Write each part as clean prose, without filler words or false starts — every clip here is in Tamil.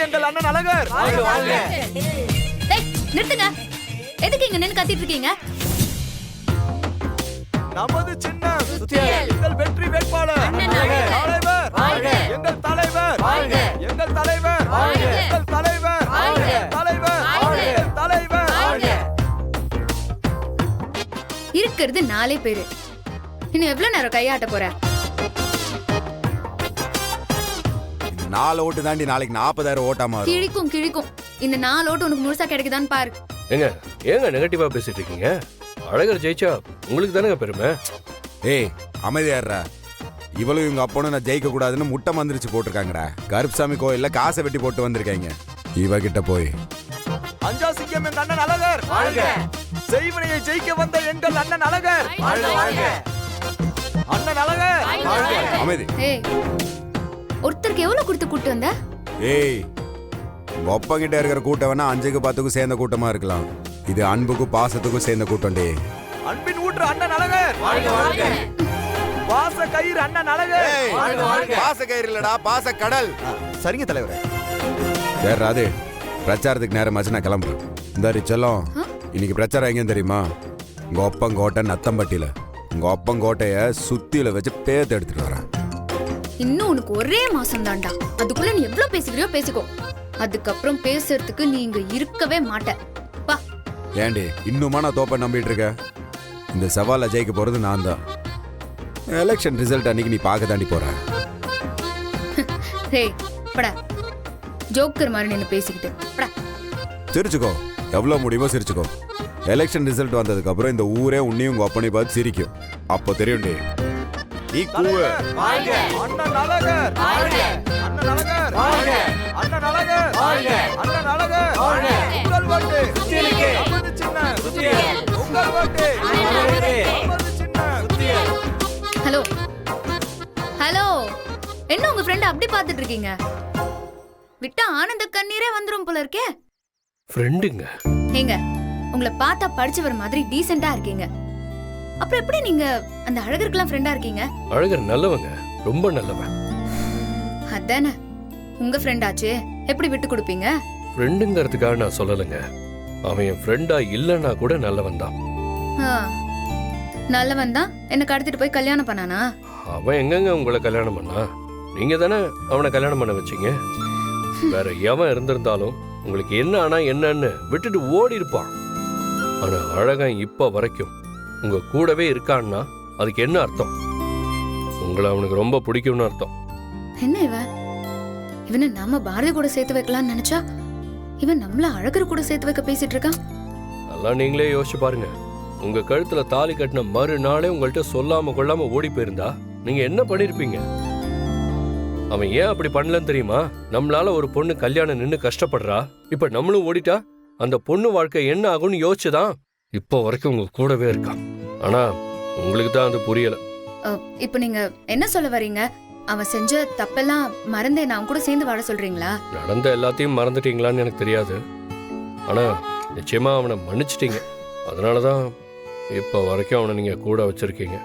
எங்கள் அண்ணன் அழகர். நிறுத்துங்க. எதுக்கு இங்க நின்னு கத்திட்டு இருக்கீங்க? நமது சின்னம் எங்கள் வெற்றி வேட்பாளர் தலைவர், எங்கள் தலைவர், எங்கள் தலைவர், எங்கள் தலைவர், தலைவர், எங்கள் தலைவர். இருக்கிறது 4 பேரு. இன்னும் எவ்வளவு நேரம் கையாட்ட போற? 4 ஓட்டு தாண்டி நாளைக்கு 40,000 ஓட்டா மாறும். கிழிக்கும். இந்த 4 ஓட்டு உனக்கு முழுசா கிடைக்குதான்னு பாரு. ஏங்க நெகட்டிவா பேசிட்டு இருக்கீங்க? அழகர் ஜெயிச்சா உங்களுக்கு தானே பெருமை. ஏய் அமைதியாடுறா. இவளும் இவங்க அப்பனும் நான் ஜெயிக்க கூடாதுன்னு முட்டை மந்திரிச்சு போட்டிருக்காங்கடா. கருப்புசாமி கோயில்ல காசை வெட்டி போட்டு வந்திருக்காங்க. இவகிட்ட போய் அஞ்சா சிங்கம் எங்கள் அண்ணன் அழகர், செய்வனையை ஜெயிக்க வந்த எங்கள் அண்ணன் அழகர், அண்ணன் அழகர். அமைதி. ஏய், ஒருத்தருக்கு எவ்வளவு கொடுத்து கூட்டு வந்த? ஏய், ஒப்பங்கிட்ட இருக்கிற கூட்டம் வேணா 5க்கு 10க்கும் சேர்ந்த கூட்டமா இருக்கலாம். இது அன்புக்கும் பாசத்துக்கும் சேர்ந்த கூட்டம். டே அன்பின் ஊற்று அண்ணன் அழகர், பாச கயிறு அண்ணன் அழகர். பாச கயிறு இல்லடா, பாச கடல். சரிங்க தலைவரே. சரி ராது, பிரச்சாரத்துக்கு நேரமாச்சு, நான் கிளம்புறேன். இந்த செல்லம், இன்னைக்கு பிரச்சாரம் எங்கேயும் தெரியுமா? உங்க ஒப்பங்கோட்டை நத்தம்பட்டியில. உங்க ஒப்பங்கோட்டைய சுத்தியில வச்சு பேத்து எடுத்துட்டு வரேன். இன்னும் உனக்கு ஒரே மாசம் தான்டா. அதுக்குள்ள நீ எவ்வளவு பேசிக்கிறியோ பேசிக்கோ. அதுக்கப்புறம் பேசுறதுக்கு நீங்க இருக்கவே மாட்ட. வா. ஏண்டி இன்னுமா நான் தோப்ப நம்பிட்டு இருக்க? இந்த சவால ஜெயிக்க போறது நான் தான். எலெக்ஷன் ரிசல்ட் அன்னைக்கு நீ பார்க்க தாண்டி போற. ஹே படா, ஜோக்கர் மாதிரி நின்னு பேசிக்கிட்டு படா. சிரிச்சுக்கோ, எவ்வளவு முடியுமோ சிரிச்சுக்கோ. எலெக்ஷன் ரிசல்ட் வந்ததுக்கு அப்புறம் இந்த ஊரே உன்னையும் உங்க அப்பனை பார்த்து சிரிக்கும். அப்போ தெரியும் டி. நீ கூவு. அண்ணன் அழகர், அண்ணன் அழகர், அண்ணன் அழகர், அண்ணன் அழகர். உங்கள் ஓட்டு நமது சின்னம், உங்கள் ஓட்டு நமது சின்னம். ஹலோ ஹலோ, என்ன உங்க ஃப்ரெண்ட் அப்படி பாத்துட்டு இருக்கீங்க? விட்டா ஆனந்த கண்ணீரே வந்துரும் போல இருக்கே. ஃப்ரெண்டுங்க. ஏங்க, உங்களை பார்த்தா படிச்சவர் மாதிரி டீசென்ட்டா இருக்கீங்க. அப்புறம் எப்படி நீங்க அந்த அழகருக்குலாம் ஃப்ரெண்டா இருக்கீங்க? அழகர் நல்லவங்க, ரொம்ப நல்லவன். அதானே, உங்க ஃப்ரெண்ட் ஆச்சே, எப்படி விட்டு கொடுப்பீங்க? ஃப்ரெண்டுங்கிறதுக்காக நான் சொல்லலைங்க. அவன் என் ஃப்ரெண்டா இல்லைன்னா கூட நல்லவன் தான். நல்லவன் தான் என்ன கடத்திட்டு போய் கல்யாணம் பண்ணானா? அவன் எங்கங்க உங்களை கல்யாணம் பண்ணா? நீங்க தானே அவனை கல்யாணம் பண்ண வச்சீங்க. வேற எவன் இருந்திருந்தாலும் உங்களுக்கு என்ன ஆனா என்னன்னு விட்டுட்டு ஓடி இருப்பான். ஆனா அழகன் இப்ப வரைக்கும் உங்க கூடவே இருக்கான்னா அதுக்கு என்ன அர்த்தம்? உங்களை அவனுக்கு ரொம்ப பிடிக்கும்னு அர்த்தம். என்ன இவனை நாம பாரதி கூட சேர்த்து வைக்கலாம்னு நினைச்சா இவன் நம்மள அழகர் கூட சேர்த்து வைக்க பேசிட்டு இருக்கான். நல்லா நீங்களே யோசிச்சு பாருங்க. உங்க கழுத்துல தாலி கட்டின மறுநாளே உங்கள்கிட்ட சொல்லாம கொள்ளாம ஓடி போயிருந்தா நீங்க என்ன பண்ணிருப்பீங்க? அவன் ஏன் அப்படி பண்ணலன்னு தெரியுமா? நம்மளால ஒரு பொண்ணு கல்யாணம் நின்னு கஷ்டப்படுறா, இப்ப நம்மளும் ஓடிட்டா அந்த பொண்ணு வாழ்க்கை என்ன ஆகும்னு யோசிச்சுதான் இப்போ வரைக்கும் உங்க கூடவே இருக்கான். ஆனா உங்களுக்கு தான் அது புரியல. இப்ப நீங்க என்ன சொல்ல வரீங்க? அவன் செஞ்ச தப்பெல்லாம் மறந்தே நான் கூட சேர்ந்து வாழ சொல்றீங்களா? நடந்த எல்லாத்தையும் மறந்துட்டீங்களான்னு எனக்கு தெரியாது. ஆனா நிச்சயமா அவனை மன்னிச்சிட்டீங்க. அதனாலதான் இப்ப வரைக்கும் அவனை நீங்க கூட வச்சிருக்கீங்க.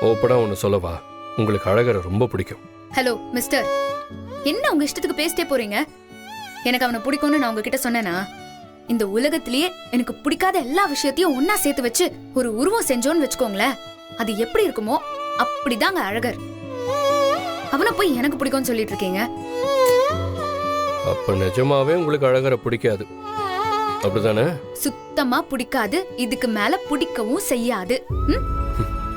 ஓப்பனா ஒண்ணு சொல்லவா, உங்களுக்கு அழகரை ரொம்ப பிடிக்கும். ஹலோ மிஸ்டர், என்ன உங்க இஷ்டத்துக்கு பேசிட்டே போறீங்க? எனக்கு அவனை பிடிக்கும்னு நான் உங்ககிட்ட சொன்னேனா? இந்த உலகத்திலேயே எனக்கு பிடிக்காத எல்லா விஷயத்தையும் ஒன்னா சேர்த்து வச்சு ஒரு உருவம் செஞ்சோன்னு வச்சுக்கோங்களேன், அது எப்படி இருக்குமோ அப்படிதாங்க அழகர். அவனை போய் எனக்கு பிடிக்கும்னு சொல்லிட்டு இருக்கீங்க. அப்ப நிஜமாவே உங்களுக்கு அழகரை பிடிக்காது, அப்படிதானே? சுத்தமா பிடிக்காது, இதுக்கு மேல பிடிக்கவும் செய்யாது.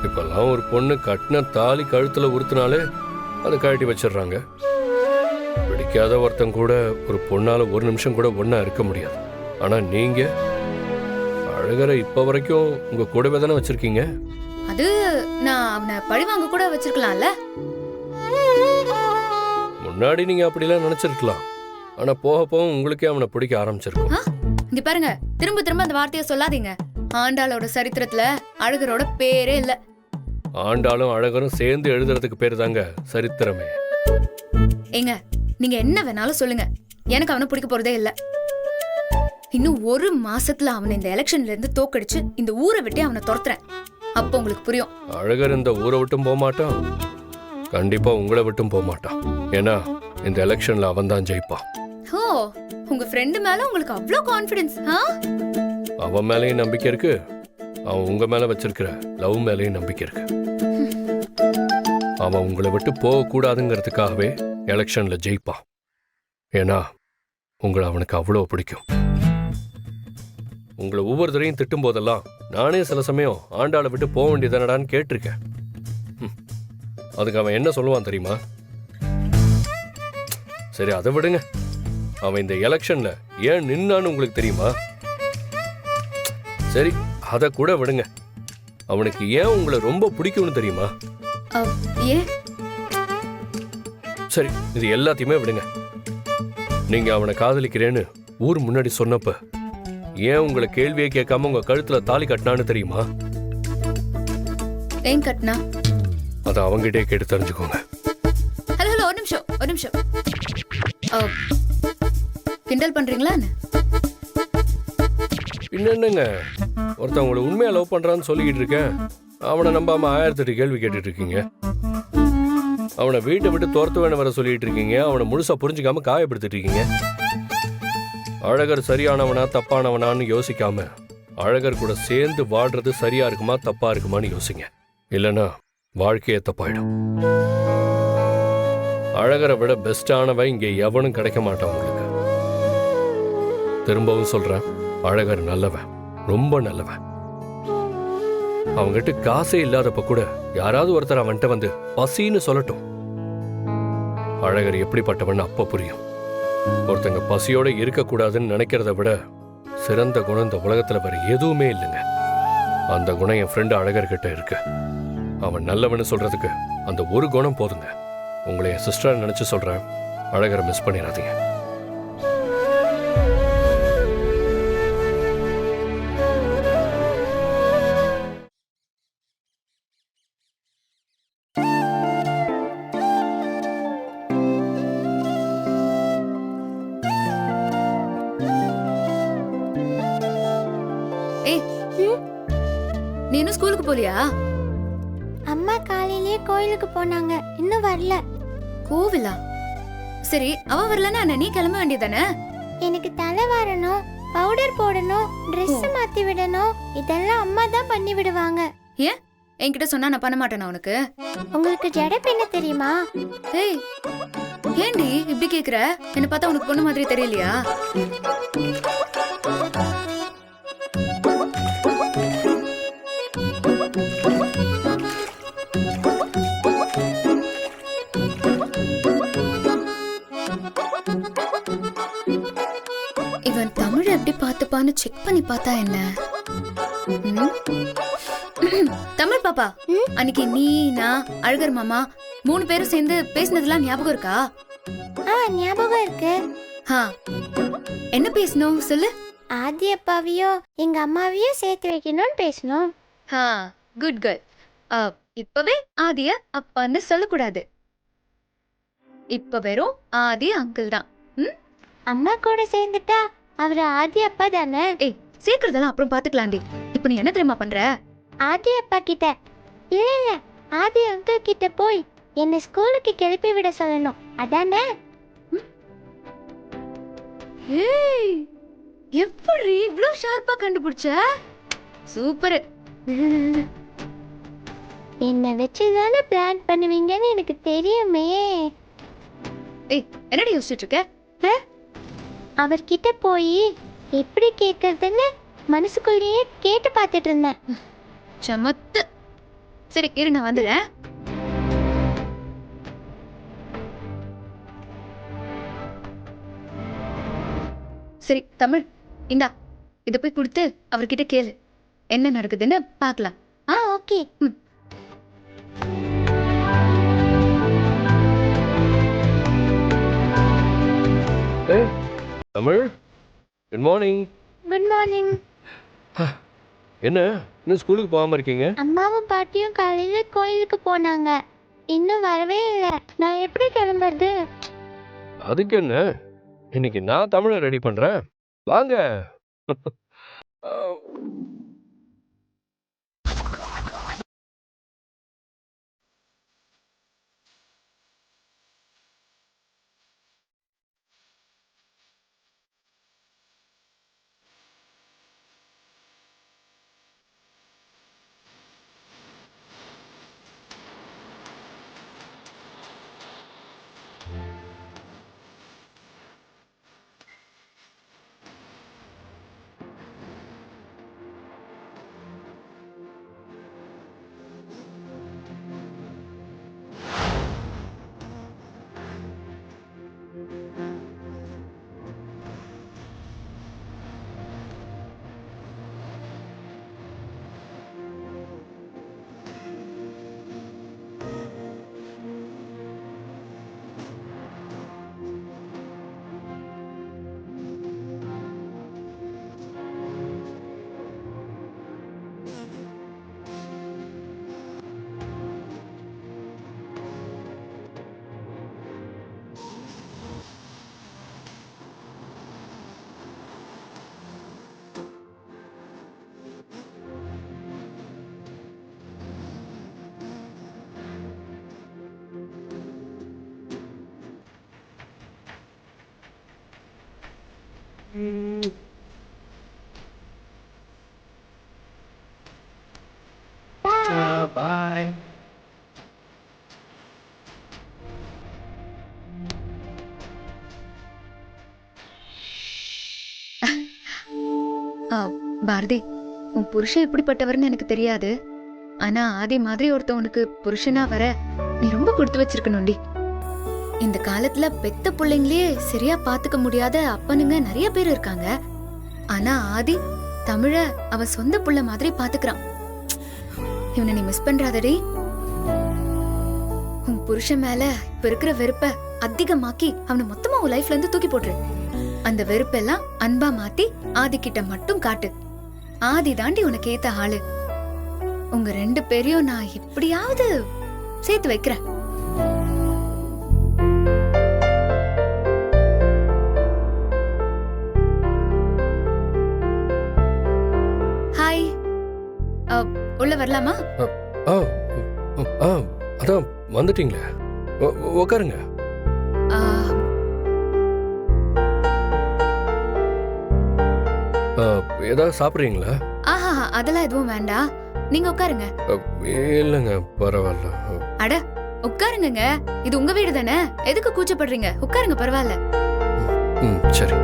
இப்பெல்லாம் ஒரு பொண்ணு கட்டின தாலி கழுத்துல உறுத்தினாலே அதை கழட்டி வச்சிடுறாங்க. பிடிக்காத ஒருத்தன் கூட ஒரு பொண்ணால ஒரு நிமிஷம் கூட ஒன்னா இருக்க முடியாது. ஆனா நீங்க அழகரை இப்ப வரைக்கும் உங்க கூடவே தானே வச்சிருக்கீங்க. அது நான் அவனை பழிவாங்க கூட வச்சிருக்கலாம்ல. முன்னாடி நீங்க அப்படிலாம் நினைச்சிருக்கலாம். ஆனா போக போக உங்களுக்கே அவனை பிடிக்க ஆரம்பிச்சிருக்கும். இங்க பாருங்க, திரும்ப திரும்ப அந்த வார்த்தையை சொல்லாதீங்க. ஆண்டாளோட சரித்திரத்துல அழகரோட பேரே இல்ல. ஆண்டாளும் அழகரும் சேர்ந்து எழுதுறதுக்கு பேரு தாங்க சரித்திரமே. ஏங்க, நீங்க என்ன வேணாலும் சொல்லுங்க, எனக்கு அவனை பிடிக்க போறதே இல்ல. இன்னும் ஒரு மாசத்துல அவனை இந்த எலெக்ஷன்ல இருந்து தோக்கடிச்சு இந்த ஊரை விட்டு அவனை துரத்துறேன். அப்போ உங்களுக்கு புரியும். அழகர் இந்த ஊரை விட்டும் போக மாட்டான், கண்டிப்பா உங்களை விட்டும் போக மாட்டான். ஏன்னா இந்த எலெக்ஷன்ல அவன் தான் ஜெயிப்பான். ஓ, உங்க ஃப்ரெண்டு மேல உங்களுக்கு அவ்ளோ கான்ஃபிடன்ஸ்? அவன் மேலேயும் நம்பிக்கை இருக்கு, அவன் உங்க மேல வச்சிருக்கிற லவ் மேலேயும் நம்பிக்கை இருக்கு. அவன் உங்களை விட்டு போக கூடாதுங்கிறதுக்காகவே எலெக்ஷன்ல ஜெயிப்பான். ஏன்னா உங்களை அவனுக்கு அவ்வளோ பிடிக்கும். உங்களை ஒவ்வொரு தடையும் திட்டும் போதெல்லாம் நானே சில சமயம் ஆண்டாளை விட்டு போக வேண்டியதானடான்னு கேட்டிருக்கேன். அதுக்கு அவன் என்ன சொல்லுவான் தெரியுமா? சரி, அதை விடுங்க. அவன் இந்த எலெக்ஷன்ல ஏன் நின்னான்னு உங்களுக்கு தெரியுமா? சரி, அதை கூட விடுங்க. அவனுக்கு ஏன் உங்களை ரொம்ப பிடிக்கும்னு தெரியுமா? ஏன்? சரி, இது எல்லாத்தையுமே விடுங்க. நீங்க அவனை காதலிக்கிறேன்னு ஊர் முன்னாடி சொன்னப்ப ஏன் உங்களை கேள்வியே கேட்காம உங்க கழுத்துல தாலி கட்டினான்னு தெரியுமா? ஏன் கட்டினா? அதை அவங்கிட்டே கேட்டு தெரிஞ்சுக்கோங்க. ஹலோ ஹலோ, ஒரு நிமிஷம் ஒரு நிமிஷம். கிண்டல் பண்றீங்களா? என்னங்க, ஒருத்தன் உங்களை உண்மையா லவ் பண்றான்னு சொல்லிக்கிட்டு இருக்கேன், அவனை நம்பாம 1008 கேள்வி கேட்டுட்டு இருக்கீங்க. அவனை வீட்டை விட்டு துரத்து வேணும் வர சொல்லிட்டு இருக்கீங்க. அவனை முழுசா புரிஞ்சுக்காம காயப்படுத்திட்டு இருக்கீங்க. அழகர் சரியானவனா தப்பானவனான்னு யோசிக்காம அழகர் கூட சேர்ந்து வாழ்றது சரியா இருக்குமா தப்பா இருக்குமான்னு யோசிங்க. இல்லைன்னா வாழ்க்கையே தப்பாயிடும். அழகரை விட பெஸ்டானவன் இங்கே எவனும் கிடைக்க மாட்டான் உங்களுக்கு. திரும்பவும் சொல்றேன், அழகர் நல்லவன், ரொம்ப நல்லவன். அவங்ககிட்ட காசே இல்லாதப்ப கூட யாராவது ஒருத்தர் அவன்கிட்ட வந்து பசின்னு சொல்லட்டும். அழகர் எப்படிப்பட்டவன் அப்ப புரியும். ஒருத்தங்க பசியோட இருக்கக்கூடாதுன்னு நினைக்கிறத விட சிறந்த குணம் இந்த உலகத்துல வேற எதுவுமே இல்லைங்க. அந்த குணம் என் ஃப்ரெண்டு அழகர்கிட்ட இருக்கு. அவன் நல்லவன்னு சொல்றதுக்கு அந்த ஒரு குணம் போதுங்க. உங்களை என் சிஸ்டர் நினைச்சு சொல்றேன், அழகரை மிஸ் பண்ணிடாதீங்க. நீ இன்னும் ஸ்கூலுக்கு போலியா? அம்மா காலையிலேயே கோயிலுக்கு போனாங்க, இன்னும் வரல. கோவிலா? சரி, அவ வரலன்னா நீ கிளம்ப வேண்டியதானே? எனக்கு தலை வாரணும், பவுடர் போடணும், Dress மாத்தி விடணும், இதெல்லாம் அம்மா தான் பண்ணி விடுவாங்க. ஏன் என்கிட்ட சொன்னா நான் பண்ண மாட்டேனா உனக்கு? உங்களுக்கு ஜடை பின்ன தெரியுமா? ஏய், ஏண்டி இப்படி கேக்குற? என்ன பார்த்தா உனக்கு பொண்ணு மாதிரி தெரியலையா? இவன் தமிழ் எப்படி பார்த்துப்பான்னு செக் பண்ணி பார்த்தா என்ன? தமிழ் பாப்பா, அன்னைக்கு நீ, நான், அழகர் மாமா 3 பேரும் சேர்ந்து பேசினதெல்லாம் ஞாபகம் இருக்கா? ஞாபகம் இருக்கு. என்ன பேசணும் சொல்லு. ஆதி அப்பாவையும் எங்க அம்மாவையும் சேர்த்து வைக்கணும்னு பேசணும். Good girl. இப்பவே ஆதிய அப்பான்னு சொல்லக்கூடாது. இப்ப வெறும் ஆதி அங்கிள் தான். அம்மா கூட சேர்ந்துட்டா அவரு ஆதி அப்பா தானே? ஏய், சேர்க்கறதெல்லாம் அப்புறம் பாத்துக்கலாண்டி. இப்ப நீ என்ன தெரியுமா பண்ற? ஆதி அப்பா கிட்ட இல்ல ஆதி அங்கிள் கிட்ட போய் என்ன ஸ்கூலுக்கு கிளப்பி விட சொல்லணும், அதானே? ஏய், எப்படி இவ்ளோ ஷார்ப்பா கண்டுபிடிச்ச? சூப்பர். என்ன வச்சுதானே பிளான் பண்ணுவீங்கன்னு எனக்கு தெரியுமே. ஏய், என்னடி யோசிச்சுட்டு இருக்க? அவர்கிட்ட போய் எப்படி கேட்கறதுன்னு மனசுக்குள்ளேயே கேட்டு பார்த்துட்டு இருந்தேன். சமத்து. சரி, இரு, நான் வந்துடுறேன். சரி தமிழ், இந்தா இத போய் கொடுத்து அவர்கிட்ட கேளு, என்ன நடக்குதுன்னு பார்க்கலாம். Okay. Tamil, good morning. Good morning. என்ன இன்னும் ஸ்கூலுக்கு போகாம இருக்கீங்க? அம்மாவும் பாட்டியும் காலையில கோயிலுக்கு போனாங்க, இன்னும் வரவே இல்லை. நான் எப்படி கிளம்புறது? அதுக்கு என்ன, இன்னைக்கு நான் தமிழை ரெடி பண்றேன், வாங்க. பாய். பாரதி, உன் புருஷன் எப்படிப்பட்டவர்னு எனக்கு தெரியாது. ஆனா ஆதி மாதிரி ஒருத்தவனுக்கு புருஷனா வர நீ ரொம்ப கொடுத்து வச்சிருக்கணும்டி. இந்த காலத்துல பெத்த பிள்ளைங்களே சரியா பாத்துக்க முடியாத அப்பனுங்க நிறைய பேர் இருக்காங்க. ஆனா ஆதி தமிழ அவன் சொந்த புள்ள மாதிரி பாத்துக்கிறான். இவனை நீ மிஸ் பண்றாதடி. உன் புருஷன் மேல இப்ப இருக்கிற வெறுப்ப அதிகமாக்கி அவனை மொத்தமா உன் லைஃப்ல இருந்து தூக்கி போட்டுரு. அந்த வெறுப்பெல்லாம் அன்பா மாத்தி ஆதி கிட்ட மட்டும் காட்டு. ஆதி தாண்டி உனக்கு ஏத்த ஆளு. உங்க 2 பேரையும் நான் எப்படியாவது சேர்த்து வைக்கிறேன். ஹாய், உள்ள வரலாமா? அதான் வந்துட்டீங்களே, உட்காருங்க. ஏதாவது சாப்பிட்றீங்களா? ஆஹா, அதெல்லாம் எதுவும் வேண்டாம். நீங்க உட்காருங்க. இல்லைங்க, பரவாயில்ல. அட உட்காருங்க, இது உங்க வீடு தானே, எதுக்கு கூச்சப்படுறீங்க? உட்காருங்க, பரவாயில்ல. சரி.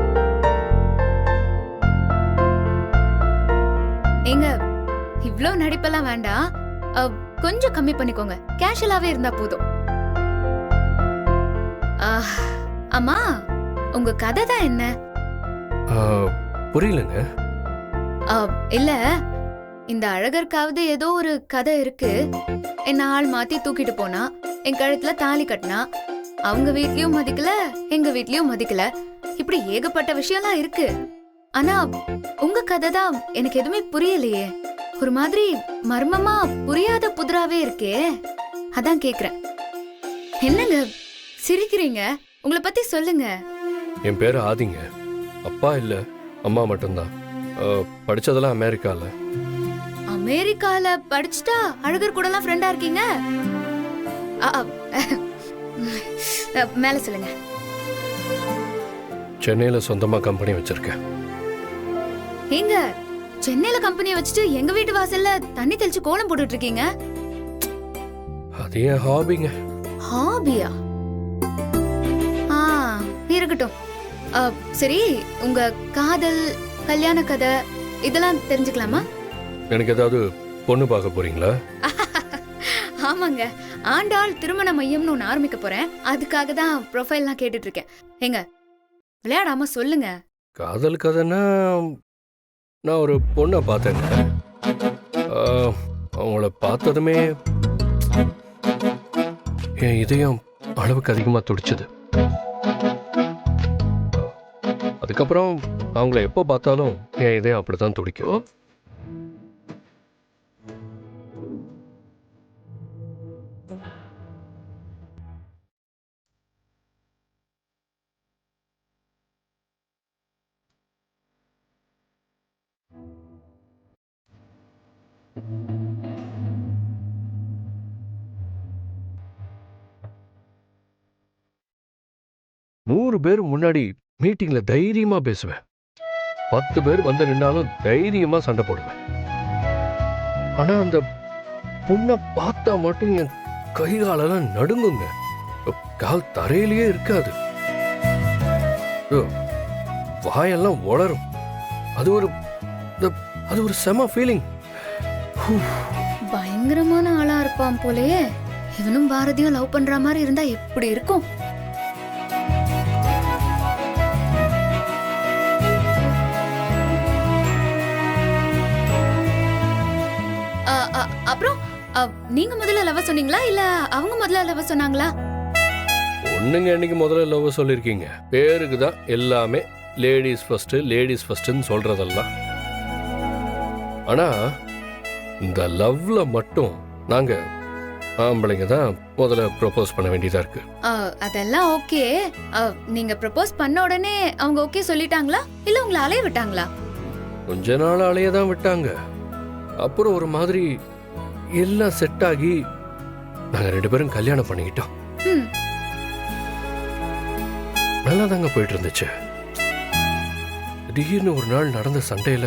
ஏங்க, இவ்ளோ நடிப்பெல்லாம் வேண்டாம். கொஞ்சம் கம்மி பண்ணிக்கோங்க. கேஷுவலாவே இருந்தா போதும். அம்மா, உங்க கதை தான் என்ன? புரியலங்க. இல்ல, இந்த அழகருக்காவது ஏதோ ஒரு கதை இருக்கு. என்ன ஆள் மாத்தி தூக்கிட்டு போனா, என் கழுத்துல தாலி கட்டினா, அவங்க வீட்லயும் மதிக்கல, எங்க வீட்லயும் மதிக்கல. இப்படி ஏகப்பட்ட விஷயம்லாம் இருக்கு. ஆனா உங்க கதை தான் எனக்கு எதுவுமே புரியலையே. ஒரு மாதிரி மர்மமா புரியாத புதிராவே இருக்கே. அதான் கேக்குறேன். என்னங்க சிரிக்கிறீங்க? உங்களை பத்தி சொல்லுங்க. என் பேரு ஆதிங்க. அப்பா இல்ல, அம்மா மட்டும்தான். படிச்சதெல்லாம் அமெரிக்கால. அமெரிக்கால படிச்சுட்டா அழகர் கூட எல்லாம் ஃப்ரெண்டா இருக்கீங்க? மேல சொல்லுங்க. சென்னையில சொந்தமா கம்பெனி வச்சிருக்கேன். ஏங்க, சென்னையில கம்பெனியை வச்சுட்டு எங்க வீட்டு வாசல்ல தண்ணி தெளிச்சு கோலம் போட்டுட்டு இருக்கீங்க? அது என் ஹாபிங்க. ஹாபியா? இருக்கட்டும். சரி, உங்க காதல், கல்யாண கதை இதெல்லாம் தெரிஞ்சுக்கலாமா? எனக்கு ஏதாவது பொண்ணு பார்க்க போறீங்களா? ஆமாங்க, ஆண்டாள் திருமண மையம்னு ஒன்னு ஆரம்பிக்க போறேன். அதுக்காக தான் ப்ரொஃபைல்லாம் கேட்டுட்டு இருக்கேன். எங்க விளையாடாம சொல்லுங்க. காதல் கதைன்னா, நான் ஒரு பொண்ணை பார்த்தேங்க. அவங்கள பார்த்ததுமே என் இதயம் அளவுக்கு அதிகமாக துடிச்சது. அதுக்கப்புறம் அவங்கள எப்போ பார்த்தாலும் என் இதயம் அப்படித்தான் துடிக்கும். நூறு பேர் முன்னாடி மீட்டிங்ல தைரியமா பேசுவேன். 10 பேர் வந்து நின்னாலும் தைரியமா சண்டை போடுவேன். ஆனா அந்த பொண்ணை பார்த்தா மட்டும் என் கை காலெல்லாம் நடுங்குங்க. கால் தரையிலேயே இருக்காது, வாயெல்லாம் உளரும். அது ஒரு செம ஃபீலிங். பயங்கரமான ஆளா இருப்பான் போலயே. இவனும் பாரதியும் லவ் பண்ற மாதிரி இருந்தா எப்படி இருக்கும்? அப்புறம் நீங்க முதல்ல லவ் சொன்னீங்களா இல்ல அவங்க முதல்ல லவ் சொன்னாங்களா? ஒண்ணுங்க, என்னைக்கு முதல்ல லவ் சொல்லிருக்கீங்க? பேருக்கு தான் எல்லாமே லேடிஸ் ஃபர்ஸ்ட் லேடிஸ் ஃபர்ஸ்ட்னு சொல்றதெல்லாம். ஆனா இந்த லவ்ல மட்டும் நாங்க ஆம்பளைங்க தான் முதல்ல ப்ரொபோஸ் பண்ண வேண்டியதா இருக்கு. அதெல்லாம் ஓகே. நீங்க ப்ரொபோஸ் பண்ண உடனே அவங்க ஓகே சொல்லிட்டாங்களா இல்ல உங்களை அலைய விட்டாங்களா? கொஞ்ச நாள் அலைய தான் விட்டாங்க. அப்புறம் ஒரு மாதிரி எல்லாம் செட் ஆகி நாங்க 2 பேரும் கல்யாணம் பண்ணிக்கிட்டோம். நல்லா தாங்க போயிட்டு இருந்துச்சு. திடீர்னு ஒரு நாள் நடந்த சண்டையில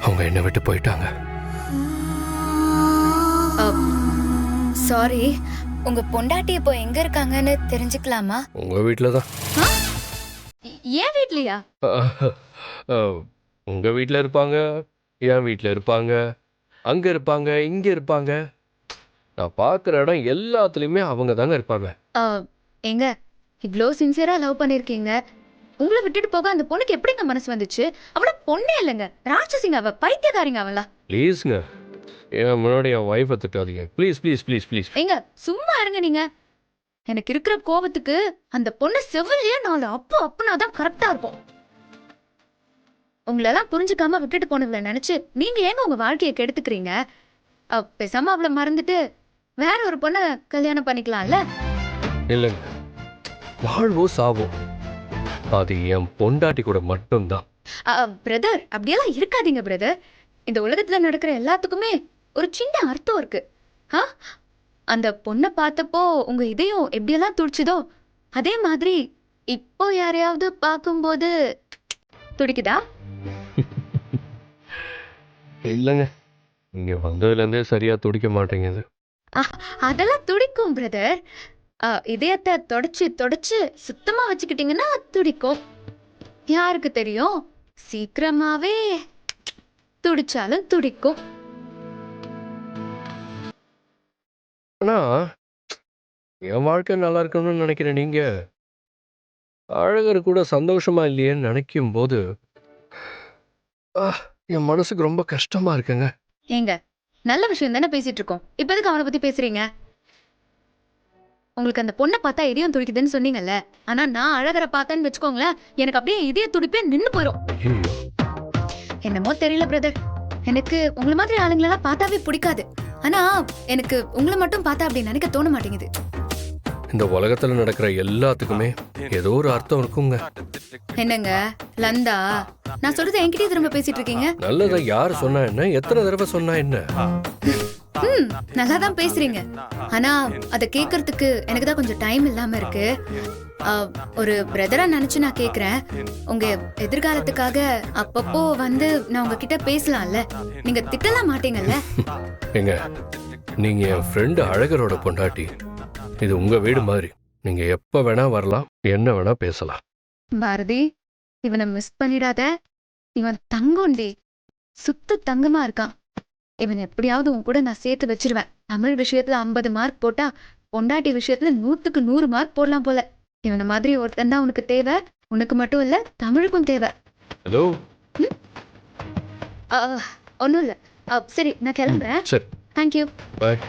அவங்க என்னை விட்டு போயிட்டாங்க. சாரி, உங்க பொண்டாட்டி இப்போ எங்க இருக்காங்கன்னு தெரிஞ்சுக்கலாமா? உங்க வீட்டில தான். ஏன் வீட்லயா? உங்க வீட்டில் இருப்பாங்க, என் வீட்டில் இருப்பாங்க, அங்கே இருப்பாங்க, இங்கே இருப்பாங்க. நான் பார்க்குற இடம் எல்லாத்துலேயுமே அவங்க தாங்க இருப்பாங்க. எங்க இவ்ளோ சின்சியரா லவ் பண்ணிருக்கீங்க, உங்களை விட்டுட்டு போக அந்த பொண்ணுக்கு எப்படிங்க மனசு வந்துச்சு? அவள பொண்ணே இல்லைங்க, ராட்சசிங்க, அவ பைத்தியக்காரிங்க அவளா. ப்ளீஸுங்க, என் முன்னாடி என் ஒய்ஃபை திட்டாதீங்க ப்ளீஸ் ப்ளீஸ் ப்ளீஸ் ப்ளீஸ். எங்க சும்மா இருங்க நீங்க. எனக்கு இருக்கிற கோபத்துக்கு அந்த பொண்ணை செவிலியே 4 அப்புனா தான் கரெக்டா இருக்கும். உங்களெல்லாம் புரிஞ்சுக்காம விட்டுட்டு போனவளை நினைச்சு நீங்க ஏங்க உங்க வாழ்க்கையை கெடுத்துக்கிறீங்க? பேசாம அவளை மறந்துட்டு வேற ஒரு பொண்ணை கல்யாணம் பண்ணிக்கலாம்ல? இல்லைங்க, வாழ்வோ சாவோ அது என் பொண்டாட்டி கூட மட்டும்தான். பிரதர், அப்படியெல்லாம் இருக்காதீங்க பிரதர். இந்த உலகத்துல நடக்கிற எல்லாத்துக்குமே ஒரு சின்ன அர்த்தம் இருக்கு. அந்த பொண்ணை பார்த்தப்போ உங்க இதயம் எப்படியெல்லாம் துடிச்சுதோ அதே மாதிரி இப்போ யாரையாவது பார்க்கும்போது துடிக்குதா? இல்லைங்க, இங்கே வந்ததுலேருந்தே சரியா துடிக்க மாட்டேங்குது. அதெல்லாம் துடிக்கும் பிரதர். இதயத்தை தொடச்சு தொடச்சு சுத்தமா வச்சுக்கிட்டீங்கன்னா துடிக்கும். யாருக்கு தெரியும், சீக்கிரமாவே துடிச்சாலும் துடிக்கும். ஆனா என் வாழ்க்கை நல்லா இருக்கணும்னு நினைக்கிறேன். நீங்க அழகர் கூட சந்தோஷமா இல்லையேன்னு நினைக்கும் போது என் மனசுக்கு ரொம்ப கஷ்டமா இருக்குங்க. ஏங்க, நல்ல விஷயம் தானே பேசிட்டு இருக்கோம், இப்ப எதுக்கு அவனை பத்தி பேசுறீங்க? உங்களுக்கு அந்த பொண்ணை பார்த்தா இதயம் துடிக்குதுன்னு சொன்னீங்கல்ல, ஆனா நான் அழகரை பார்த்தேன்னு வச்சுக்கோங்களேன், எனக்கு அப்படியே இதய துடிப்பே நின்னு போயிடும். ஐயோ, என்னமோ தெரியல பிரதர், எனக்கு உங்களை மாதிரி ஆளுங்களெல்லாம் பார்த்தாவே பிடிக்காது. ஆனா எனக்கு உங்களை மட்டும் பார்த்தா அப்படி நினைக்க தோண மாட்டேங்குது. இந்த உலகத்துல நடக்கிற எல்லாத்துக்குமே ஏதோ ஒரு அர்த்தம் இருக்குங்க. என்னங்க லந்தா, நான் சொல்றது என்கிட்டயே திரும்ப பேசிட்டு இருக்கீங்க. நல்லதா யாரு சொன்னா என்ன, எத்தனை தடவை சொன்னா என்ன? நல்லா தான் பேசுறீங்க, ஆனா அதை கேட்கறதுக்கு எனக்கு தான் கொஞ்சம் டைம் இல்லாம இருக்கு. ஒரு பிரதரா நினைச்சு நான் கேக்குறேன், உங்க எதிர்காலத்துக்காக அப்பப்போ வந்து நான் உங்ககிட்ட பேசலாம்ல, நீங்க திட்டலாம் மாட்டீங்கல்ல? ஏங்க, நீங்க என் ஃப்ரெண்டு அழகரோட பொண்டாட்டி, இது உங்க வீடு மாதிரி. நீங்க எப்ப வேணா வரலாம், என்ன வேணா பேசலாம். பாரதி, இவனை மிஸ் பண்ணிடாத. இவன் தங்கம்டி, சுத்த தங்கமா இருக்கான். இவன் எப்படியாவது உன் கூட நான் சேர்த்து வச்சிருவேன். தமிழ் விஷயத்துல 50 மார்க் போட்டா பொண்டாட்டி விஷயத்துல 100க்கு 100 மார்க் போடலாம் போல. இவனை மாதிரி ஒருத்தன் தான் உனக்கு தேவை. உனக்கு மட்டும் இல்ல, தமிழுக்கும் தேவை. ஹலோ, ஒன்றும் இல்லை. சரி, நான் கிளம்புறேன். சரி, தேங்க்யூ. பாய்.